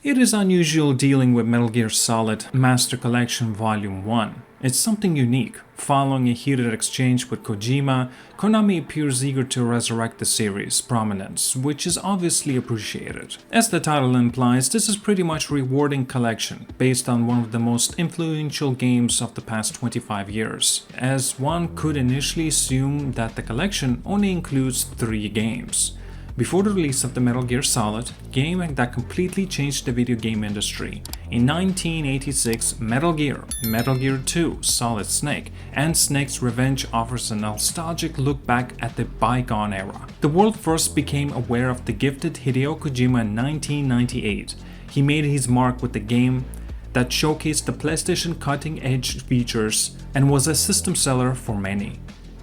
It is unusual dealing with Metal Gear Solid Master Collection Volume 1. It's something unique. Following a heated exchange with Kojima, Konami appears eager to resurrect the series' prominence, which is obviously appreciated. As the title implies, this is pretty much a rewarding collection, based on one of the most influential games of the past 25 years, as one could initially assume that the collection only includes 3 games. Before the release of the Metal Gear Solid, game that completely changed the video game industry. In 1986, Metal Gear 2, Solid Snake, and Snake's Revenge offers a nostalgic look back at the bygone era. The world first became aware of the gifted Hideo Kojima in 1998. He made his mark with the game that showcased the PlayStation cutting-edge features and was a system seller for many.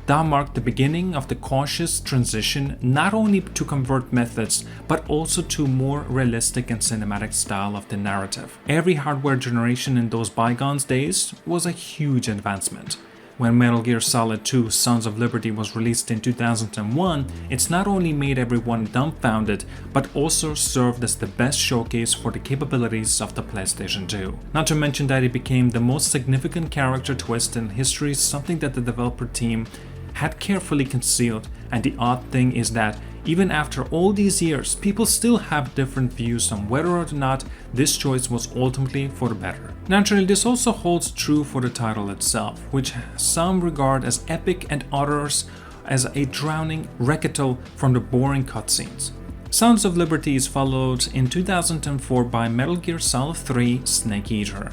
That marked the beginning of the cautious transition not only to convert methods but also to more realistic and cinematic style of the narrative. Every hardware generation in those bygone days was a huge advancement. When Metal Gear Solid 2 Sons of Liberty was released in 2001, it's not only made everyone dumbfounded but also served as the best showcase for the capabilities of the PlayStation 2. Not to mention that it became the most significant character twist in history, something that the developer team had carefully concealed, and the odd thing is that even after all these years, people still have different views on whether or not this choice was ultimately for the better. Naturally, this also holds true for the title itself, which some regard as epic and others as a drowning recital from the boring cutscenes. Sons of Liberty is followed in 2004 by Metal Gear Solid 3 Snake Eater,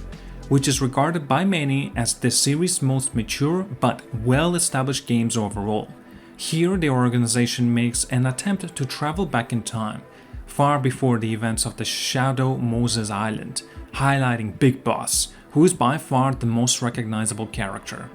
which is regarded by many as the series' most mature but well-established games overall. Here, the organization makes an attempt to travel back in time, far before the events of the Shadow Moses Island, highlighting Big Boss, who is by far the most recognizable character.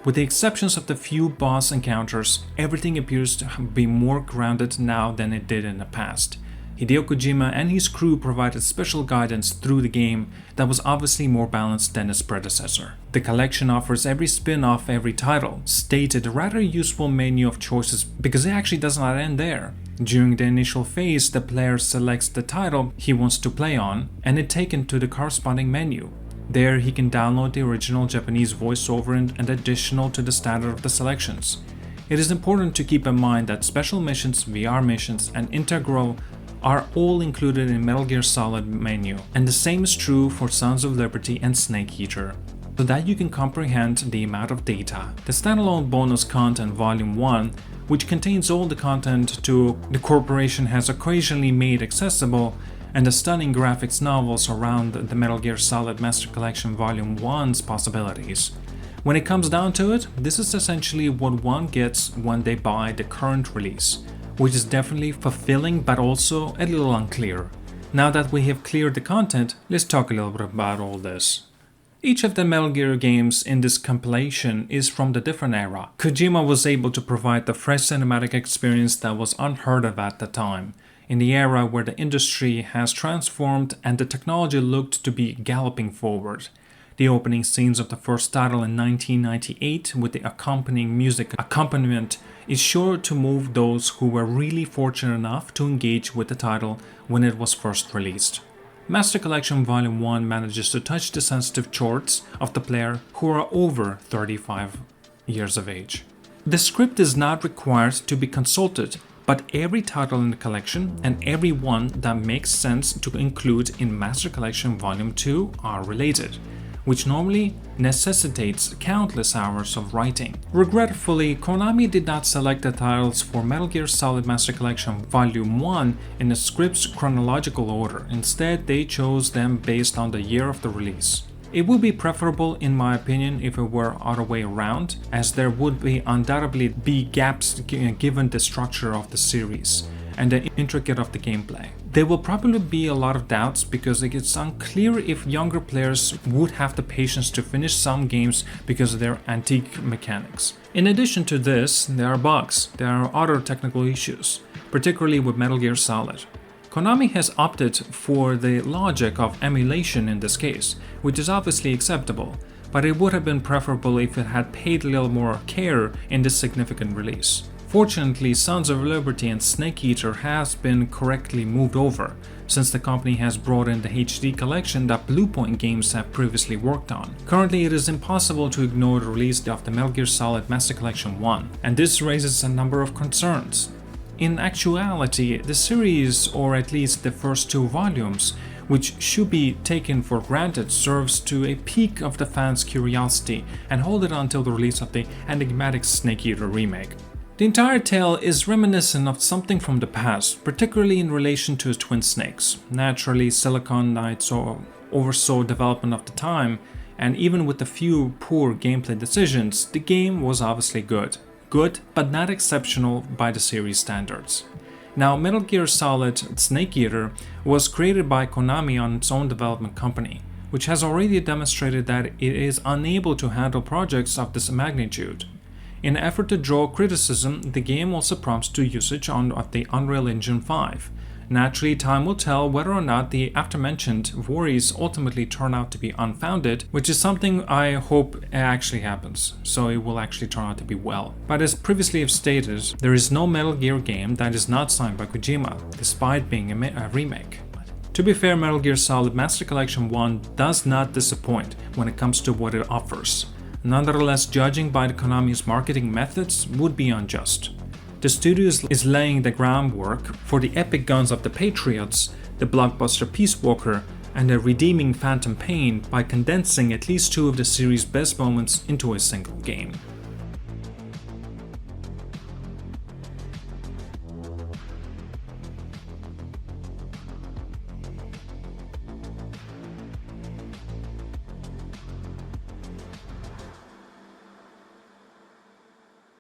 With the exceptions of the few boss encounters, everything appears to be more grounded now than it did in the past. Hideo Kojima and his crew provided special guidance through the game that was obviously more balanced than its predecessor. The collection offers every spin-off, every title, stated a rather useful menu of choices because it actually does not end there. During the initial phase, the player selects the title he wants to play on and is taken to the corresponding menu. There he can download the original Japanese voiceover and additional to the standard of the selections. It is important to keep in mind that special missions, VR missions, and integral are all included in Metal Gear Solid menu, and the same is true for Sons of Liberty and Snake Eater, so that you can comprehend the amount of data. The standalone bonus content Volume 1, which contains all the content the corporation has occasionally made accessible, and the stunning graphics novels around the Metal Gear Solid Master Collection Volume 1's possibilities. When it comes down to it, this is essentially what one gets when they buy the current release, which is definitely fulfilling but also a little unclear. Now that we have cleared the content, let's talk a little bit about all this. Each of the Metal Gear games in this compilation is from the different era. Kojima was able to provide the fresh cinematic experience that was unheard of at the time, in the era where the industry has transformed and the technology looked to be galloping forward. The opening scenes of the first title in 1998 with the accompanying music accompaniment is sure to move those who were really fortunate enough to engage with the title when it was first released. Master Collection Volume 1 manages to touch the sensitive chords of the player who are over 35 years of age. The script is not required to be consulted, but every title in the collection and every one that makes sense to include in Master Collection Volume 2 are related, which normally necessitates countless hours of writing. Regretfully, Konami did not select the titles for Metal Gear Solid Master Collection Volume 1 in the script's chronological order. Instead, they chose them based on the year of the release. It would be preferable, in my opinion, if it were other way around, as there would undoubtedly be gaps given the structure of the series and the intricate of the gameplay. There will probably be a lot of doubts because it's unclear if younger players would have the patience to finish some games because of their antique mechanics. In addition to this, there are bugs, there are other technical issues, particularly with Metal Gear Solid. Konami has opted for the logic of emulation in this case, which is obviously acceptable, but it would have been preferable if it had paid a little more care in this significant release. Fortunately, Sons of Liberty and Snake Eater has been correctly moved over, since the company has brought in the HD collection that Bluepoint Games have previously worked on. Currently, it is impossible to ignore the release of the Metal Gear Solid Master Collection 1, and this raises a number of concerns. In actuality, the series, or at least the first 2 volumes, which should be taken for granted, serves to a peak of the fans' curiosity and hold it until the release of the enigmatic Snake Eater remake. The entire tale is reminiscent of something from the past, particularly in relation to Twin Snakes. Naturally, Silicon Knights oversaw development of the time, and even with a few poor gameplay decisions, the game was obviously good. Good, but not exceptional by the series standards. Now, Metal Gear Solid Snake Eater was created by Konami on its own development company, which has already demonstrated that it is unable to handle projects of this magnitude. In an effort to draw criticism, the game also prompts to usage of the Unreal Engine 5. Naturally, time will tell whether or not the aforementioned worries ultimately turn out to be unfounded, which is something I hope actually happens, so it will actually turn out to be well. But as previously have stated, there is no Metal Gear game that is not signed by Kojima, despite being a remake. To be fair, Metal Gear Solid Master Collection 1 does not disappoint when it comes to what it offers. Nonetheless, judging by the Konami's marketing methods would be unjust. The studio is laying the groundwork for the epic guns of the Patriots, the blockbuster Peace Walker, and the redeeming Phantom Pain by condensing at least 2 of the series' best moments into a single game.